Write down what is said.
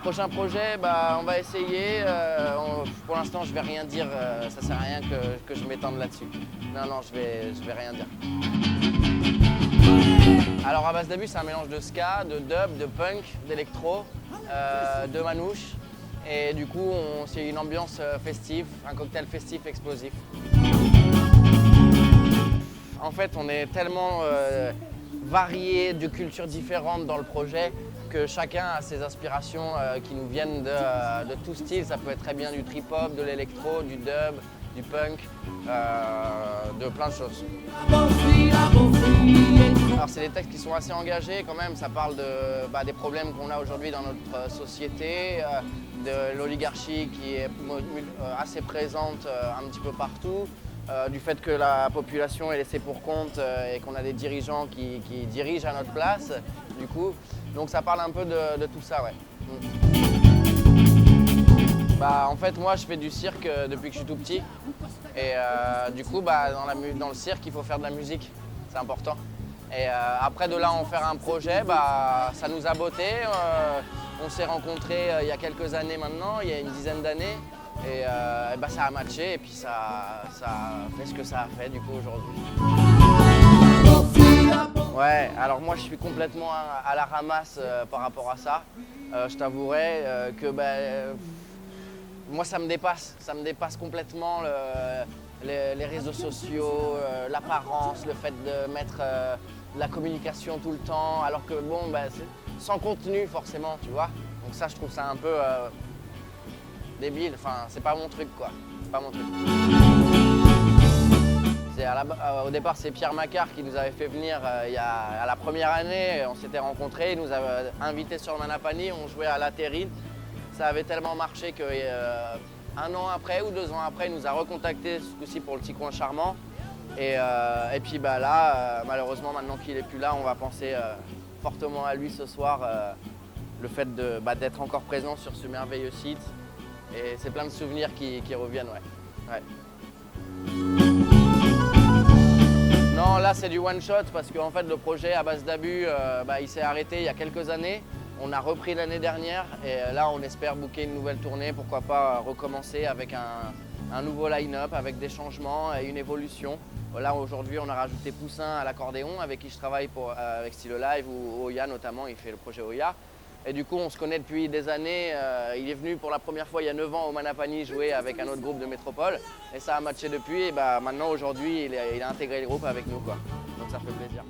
Prochain projet, on va essayer. Pour l'instant, je vais rien dire. Ça sert à rien que je m'étende là-dessus. Non, je vais rien dire. Alors à base d'abus, c'est un mélange de ska, de dub, de punk, d'électro, de manouche. Et du coup, c'est une ambiance festive, un cocktail festif explosif. En fait, on est tellement variés, de cultures différentes dans le projet, que chacun a ses aspirations qui nous viennent de tout style. Ça peut être très bien du trip-hop, de l'électro, du dub, du punk, de plein de choses. Alors c'est des textes qui sont assez engagés quand même, ça parle des problèmes qu'on a aujourd'hui dans notre société, de l'oligarchie qui est assez présente un petit peu partout, du fait que la population est laissée pour compte et qu'on a des dirigeants qui dirigent à notre place, du coup. Donc ça parle un peu de tout ça, ouais. En fait, moi, je fais du cirque depuis que je suis tout petit. Et du coup, dans le cirque, il faut faire de la musique. C'est important. Et après, de là, en faire un projet, ça nous a botté. On s'est rencontrés il y a quelques années maintenant, il y a une dizaine d'années. Et ça a matché et puis ça a fait ce que ça a fait du coup aujourd'hui. Ouais, alors moi je suis complètement à la ramasse par rapport à ça. Je t'avouerai que moi ça me dépasse complètement les réseaux sociaux, l'apparence, le fait de mettre de la communication tout le temps, alors que c'est sans contenu forcément, tu vois. Donc ça je trouve ça un peu débile, enfin c'est pas mon truc quoi, c'est pas mon truc. Au départ, c'est Pierre Macquart qui nous avait fait venir à la première année. On s'était rencontrés, il nous avait invités sur le Manapani, on jouait à la Terrine. Ça avait tellement marché qu'un an après ou 2 ans après, il nous a recontactés ce coup-ci pour le petit coin charmant. Et puis là, malheureusement, maintenant qu'il n'est plus là, on va penser fortement à lui ce soir. Le fait d'être encore présent sur ce merveilleux site. Et c'est plein de souvenirs qui reviennent, ouais. Non, là c'est du one shot parce qu'en fait le projet à base d'abus, il s'est arrêté il y a quelques années. On a repris l'année dernière et là on espère booker une nouvelle tournée, pourquoi pas recommencer avec un nouveau line-up, avec des changements et une évolution. Là aujourd'hui on a rajouté Poussin à l'accordéon avec qui je travaille avec Style Live ou Oya notamment, il fait le projet Oya. Et du coup, on se connaît depuis des années. Il est venu pour la première fois il y a 9 ans au Manapani jouer avec un autre groupe de métropole. Et ça a matché depuis. Et maintenant, aujourd'hui, il a intégré le groupe avec nous, quoi. Donc ça fait plaisir.